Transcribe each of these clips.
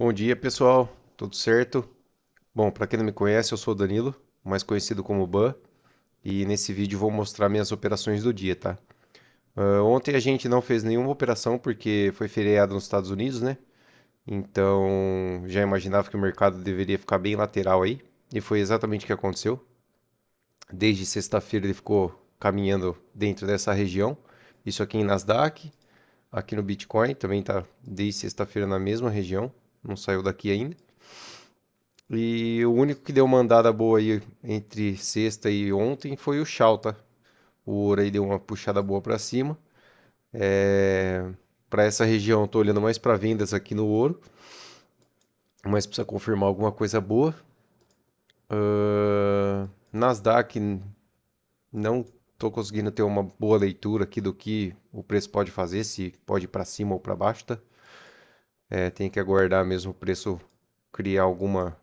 Bom dia, pessoal. Tudo certo? Bom, para quem não me conhece, eu sou o Danilo, mais conhecido como Ban, e nesse vídeo vou mostrar minhas operações do dia, tá? Ontem a gente não fez nenhuma operação porque foi feriado nos Estados Unidos, né? Então já imaginava que o mercado deveria ficar bem lateral aí, e foi exatamente o que aconteceu. Desde sexta-feira ele ficou caminhando dentro dessa região. Isso aqui em Nasdaq, aqui no Bitcoin também tá desde sexta-feira na mesma região, não saiu daqui ainda. E o único que deu uma andada boa aí entre sexta e ontem foi o Shaw, tá? O ouro aí deu uma puxada boa para cima. Para essa região, eu tô olhando mais para vendas aqui no ouro, mas precisa confirmar alguma coisa boa. Nasdaq, não tô conseguindo ter uma boa leitura aqui do que o preço pode fazer, se pode ir para cima ou para baixo, tá? Tem que aguardar mesmo o preço criar alguma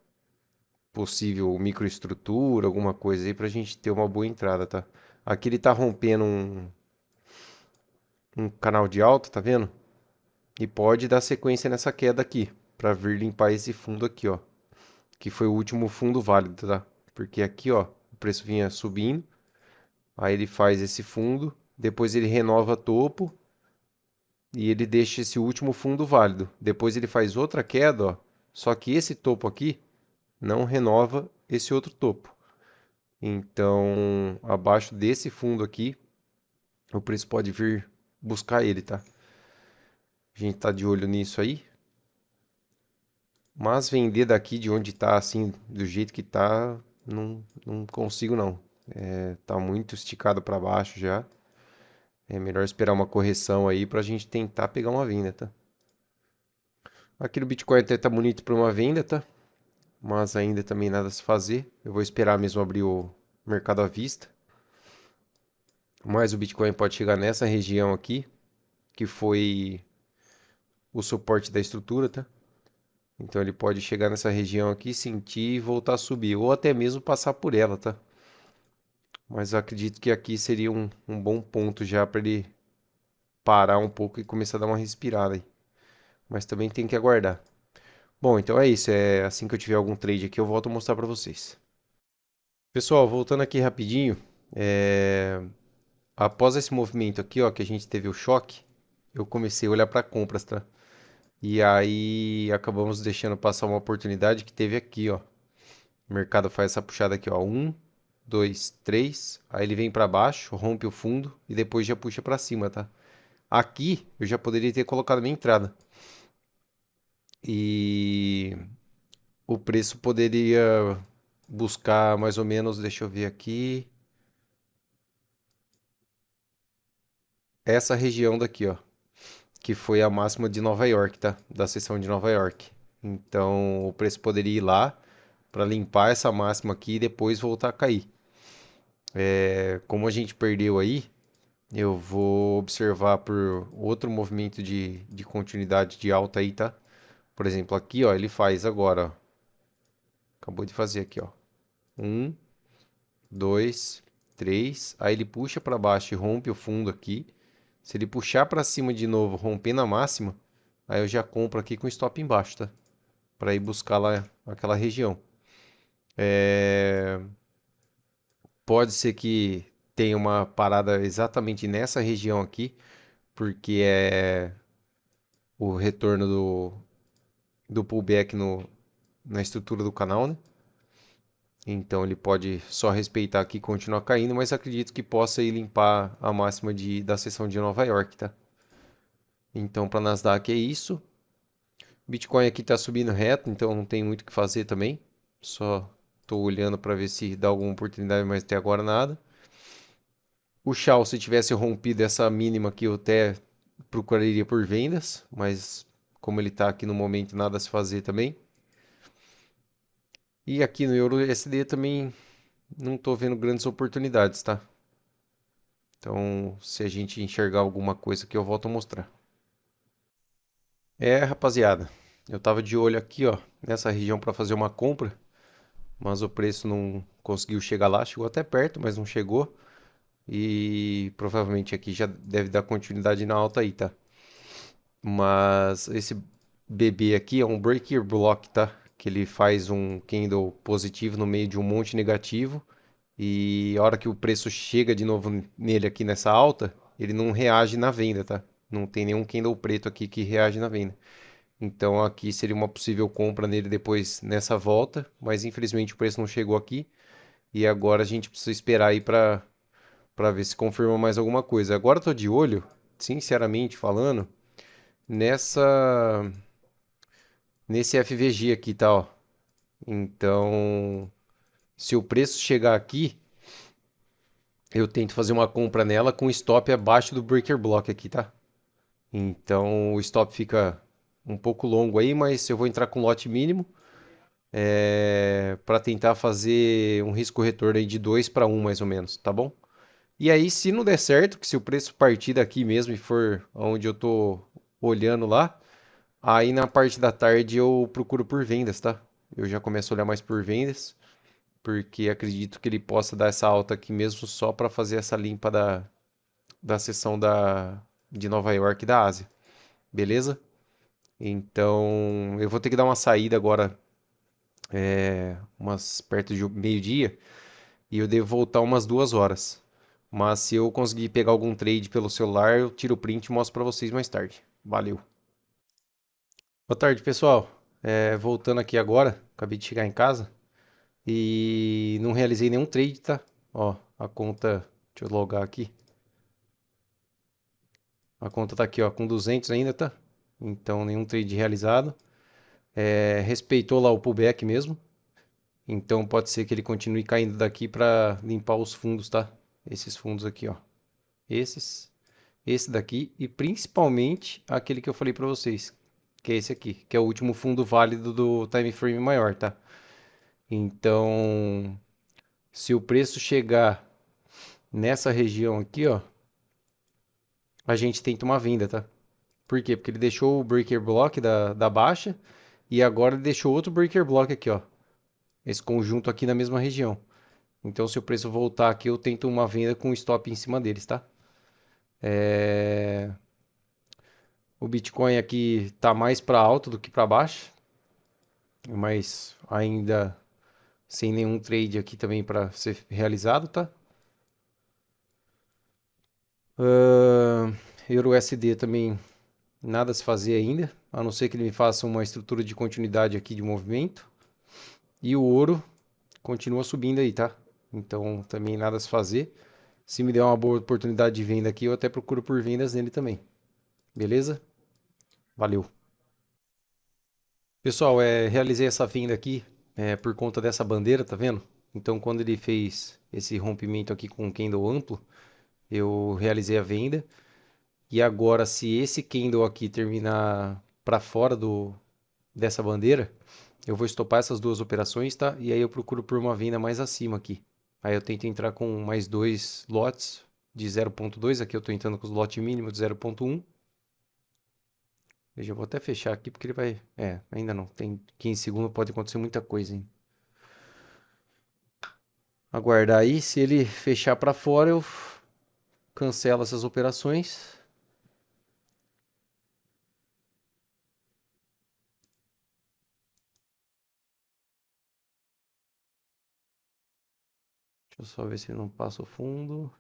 possível microestrutura, alguma coisa aí pra gente ter uma boa entrada, tá? Aqui ele tá rompendo um canal de alta, tá vendo? E pode dar sequência nessa queda aqui, pra vir limpar esse fundo aqui, ó, que foi o último fundo válido, tá? Porque aqui, ó, o preço vinha subindo, aí ele faz esse fundo, depois ele renova topo e ele deixa esse último fundo válido. Depois ele faz outra queda, ó, só que esse topo aqui não renova esse outro topo. Então, abaixo desse fundo aqui, o preço pode vir buscar ele, tá? A gente tá de olho nisso aí. Mas vender daqui de onde tá, assim, do jeito que tá, não consigo não. Tá muito esticado para baixo já. É melhor esperar uma correção aí pra gente tentar pegar uma venda, tá? Aqui no Bitcoin até tá bonito para uma venda, tá? Mas ainda também nada a se fazer. Eu vou esperar mesmo abrir o mercado à vista. Mas o Bitcoin pode chegar nessa região aqui, que foi o suporte da estrutura, tá? Então ele pode chegar nessa região aqui, sentir e voltar a subir, ou até mesmo passar por ela, tá? Mas eu acredito que aqui seria um bom ponto já para ele parar um pouco e começar a dar uma respirada aí. Mas também tem que aguardar. Bom, então é isso. Assim que eu tiver algum trade aqui, eu volto a mostrar para vocês. Pessoal, voltando aqui rapidinho, após esse movimento aqui, ó, que a gente teve o choque, eu comecei a olhar para compras, tá? E aí acabamos deixando passar uma oportunidade que teve aqui, ó. O mercado faz essa puxada aqui, ó. Um, dois, três. Aí ele vem para baixo, rompe o fundo e depois já puxa para cima, tá? Aqui eu já poderia ter colocado minha entrada. E o preço poderia buscar mais ou menos, deixa eu ver aqui, essa região daqui, ó, que foi a máxima de Nova York, tá? Da seção de Nova York. Então o preço poderia ir lá para limpar essa máxima aqui e depois voltar a cair. Como a gente perdeu aí, eu vou observar por outro movimento de continuidade de alta aí, tá? Por exemplo, aqui, ó, ele faz agora, ó. Acabou de fazer aqui, ó. Um, dois, três. Aí ele puxa para baixo e rompe o fundo aqui. Se ele puxar para cima de novo, rompendo a máxima, aí eu já compro aqui com stop embaixo, tá? Para ir buscar lá aquela região. Pode ser que tenha uma parada exatamente nessa região aqui, porque é o retorno do pullback na estrutura do canal, né? Então ele pode só respeitar aqui e continuar caindo, mas acredito que possa ir limpar a máxima da seção de Nova York, tá? Então para Nasdaq é isso. Bitcoin aqui está subindo reto, então não tem muito o que fazer também. Só estou olhando para ver se dá alguma oportunidade, mas até agora nada. O Shao, se tivesse rompido essa mínima aqui, eu até procuraria por vendas, mas como ele está aqui no momento, nada a se fazer também. E aqui no Euro USD também não estou vendo grandes oportunidades, tá? Então, se a gente enxergar alguma coisa que eu volto a mostrar. Rapaziada, eu tava de olho aqui, ó, nessa região para fazer uma compra, mas o preço não conseguiu chegar lá, chegou até perto, mas não chegou. E provavelmente aqui já deve dar continuidade na alta aí, tá? Mas esse bebê aqui é um breaker block, tá? Que ele faz um candle positivo no meio de um monte negativo. E a hora que o preço chega de novo nele aqui nessa alta, ele não reage na venda, tá? Não tem nenhum candle preto aqui que reage na venda. Então aqui seria uma possível compra nele depois nessa volta, mas infelizmente o preço não chegou aqui e agora a gente precisa esperar aí para ver se confirma mais alguma coisa. Agora eu tô de olho, sinceramente falando, nessa nesse FVG aqui, tá, ó. Então, se o preço chegar aqui, eu tento fazer uma compra nela com stop abaixo do breaker block aqui, tá? Então, o stop fica um pouco longo aí, mas eu vou entrar com lote mínimo para tentar fazer um risco retorno aí de 2 para um mais ou menos, tá bom? E aí, se não der certo, que se o preço partir daqui mesmo e for onde eu tô olhando lá, aí na parte da tarde eu procuro por vendas, tá? Eu já começo a olhar mais por vendas, porque acredito que ele possa dar essa alta aqui mesmo só para fazer essa limpa da seção de Nova York e da Ásia, beleza? Então, eu vou ter que dar uma saída agora, umas perto de meio-dia, e eu devo voltar umas 2 horas. Mas se eu conseguir pegar algum trade pelo celular, eu tiro o print e mostro para vocês mais tarde. Valeu. Boa tarde, pessoal. Voltando aqui agora, acabei de chegar em casa e não realizei nenhum trade, tá? Ó, a conta, deixa eu logar aqui. A conta tá aqui, ó, com 200 ainda, tá? Então, nenhum trade realizado. Respeitou lá o pullback mesmo. Então, pode ser que ele continue caindo daqui para limpar os fundos, tá? Esses fundos aqui, ó. Esses, esse daqui e principalmente aquele que eu falei para vocês, que é esse aqui, que é o último fundo válido do time frame maior, tá? Então, se o preço chegar nessa região aqui, ó, a gente tenta uma venda, tá? Por quê? Porque ele deixou o breaker block da baixa e agora ele deixou outro breaker block aqui, ó. Esse conjunto aqui na mesma região. Então, se o preço voltar aqui, eu tento uma venda com stop em cima deles, tá? O Bitcoin aqui tá mais para alto do que para baixo, mas ainda sem nenhum trade aqui também para ser realizado, tá? Uh, Euro USD também nada a se fazer ainda, a não ser que ele me faça uma estrutura de continuidade aqui de movimento. E o ouro continua subindo aí, tá? Então também nada a se fazer. Se me der uma boa oportunidade de venda aqui, eu até procuro por vendas nele também. Beleza? Valeu. Pessoal, realizei essa venda aqui por conta dessa bandeira, tá vendo? Então, quando ele fez esse rompimento aqui com o candle amplo, eu realizei a venda. E agora, se esse candle aqui terminar para fora dessa bandeira, eu vou estopar essas duas operações, tá? E aí eu procuro por uma venda mais acima aqui. Aí eu tento entrar com mais dois lotes de 0,2. Aqui eu estou entrando com os lotes mínimos de 0,1. Veja, eu vou até fechar aqui porque ele vai... ainda não. Tem 15 segundos, pode acontecer muita coisa, hein? Aguardar aí. Se ele fechar para fora, eu cancelo essas operações. Deixa eu só ver se ele não passa o fundo.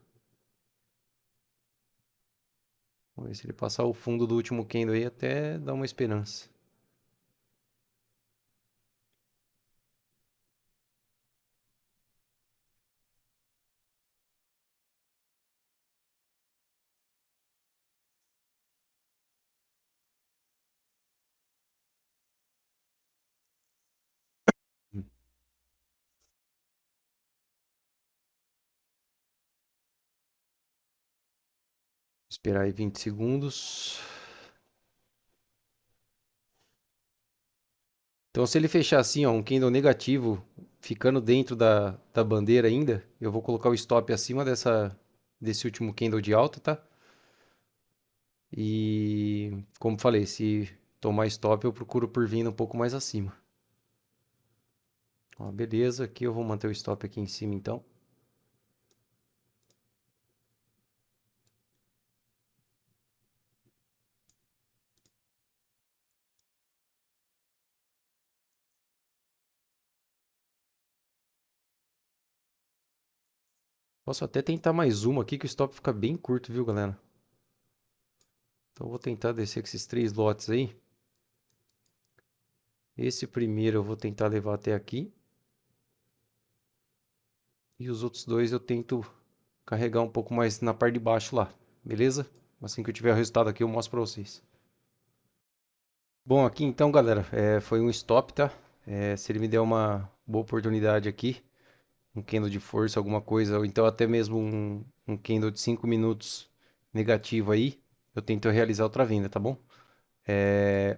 Vamos ver se ele passar o fundo do último candle aí, até dá uma esperança. Esperar aí 20 segundos. Então, se ele fechar assim, ó, um candle negativo, ficando dentro da bandeira ainda, eu vou colocar o stop acima desse último candle de alta, tá? E, como falei, se tomar stop, eu procuro por vindo um pouco mais acima. Ó, beleza, aqui eu vou manter o stop aqui em cima, então. Posso até tentar mais uma aqui que o stop fica bem curto, viu, galera? Então eu vou tentar descer com esses 3 lotes aí. Esse primeiro eu vou tentar levar até aqui. E os outros dois eu tento carregar um pouco mais na parte de baixo lá, beleza? Assim que eu tiver o resultado aqui eu mostro pra vocês. Bom, aqui então, galera, foi um stop, tá? Se ele me der uma boa oportunidade aqui, um candle de força, alguma coisa, ou então até mesmo um candle de 5 minutos negativo aí, eu tento realizar outra venda, tá bom?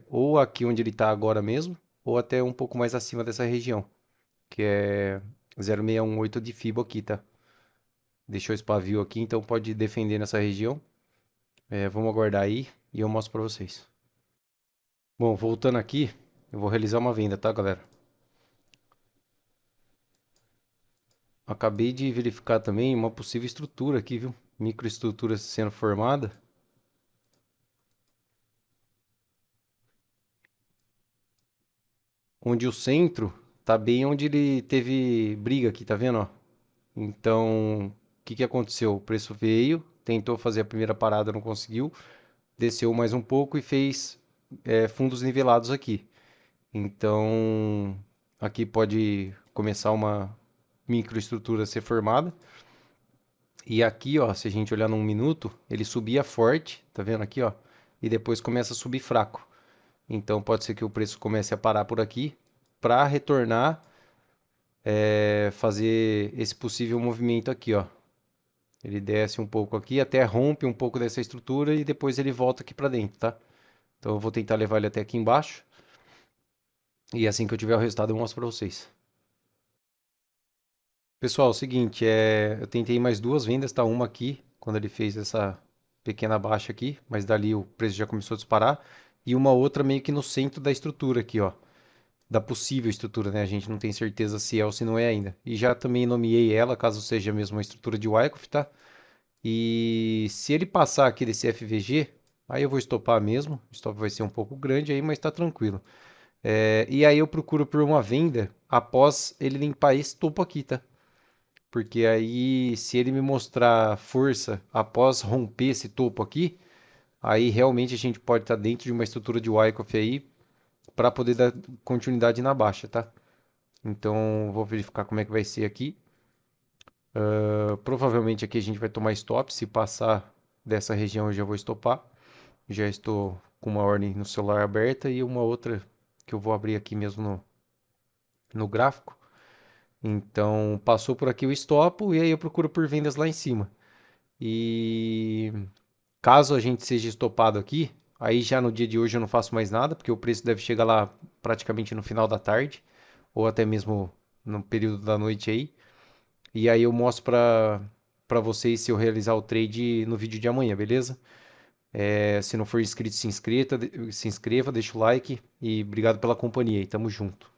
Ou aqui onde ele está agora mesmo, ou até um pouco mais acima dessa região, que é 0,618 de Fibo aqui, tá? Deixou esse pavio aqui, então pode defender nessa região. Vamos aguardar aí e eu mostro para vocês. Bom, voltando aqui, eu vou realizar uma venda, tá, galera? Acabei de verificar também uma possível estrutura aqui, viu? Microestrutura sendo formada. Onde o centro tá bem onde ele teve briga aqui, tá vendo, ó? Então, o que que aconteceu? O preço veio, tentou fazer a primeira parada, não conseguiu, desceu mais um pouco e fez fundos nivelados aqui. Então, aqui pode começar uma microestrutura a ser formada. E aqui, ó, se a gente olhar num minuto, ele subia forte, tá vendo aqui, ó? E depois começa a subir fraco. Então pode ser que o preço comece a parar por aqui para retornar, fazer esse possível movimento aqui, ó. Ele desce um pouco aqui, até rompe um pouco dessa estrutura e depois ele volta aqui para dentro, tá? Então eu vou tentar levar ele até aqui embaixo e assim que eu tiver o resultado eu mostro para vocês. Pessoal, é o seguinte, eu tentei mais 2 vendas, tá? Uma aqui, quando ele fez essa pequena baixa aqui, mas dali o preço já começou a disparar. E uma outra meio que no centro da estrutura aqui, ó. Da possível estrutura, né? A gente não tem certeza se é ou se não é ainda. E já também nomeei ela, caso seja mesmo uma estrutura de Wyckoff, tá? E se ele passar aqui desse FVG, aí eu vou estopar mesmo. O stop vai ser um pouco grande aí, mas tá tranquilo. E aí eu procuro por uma venda após ele limpar esse topo aqui, tá? Porque aí, se ele me mostrar força após romper esse topo aqui, aí realmente a gente pode estar dentro de uma estrutura de Wyckoff aí para poder dar continuidade na baixa, tá? Então, vou verificar como é que vai ser aqui. Provavelmente aqui a gente vai tomar stop. Se passar dessa região, eu já vou estopar. Já estou com uma ordem no celular aberta e uma outra que eu vou abrir aqui mesmo no gráfico. Então, passou por aqui o stop e aí eu procuro por vendas lá em cima. E caso a gente seja estopado aqui, aí já no dia de hoje eu não faço mais nada, porque o preço deve chegar lá praticamente no final da tarde, ou até mesmo no período da noite aí. E aí eu mostro para vocês se eu realizar o trade no vídeo de amanhã, beleza? Se não for inscrito, se inscreva, deixa o like e obrigado pela companhia aí, tamo junto.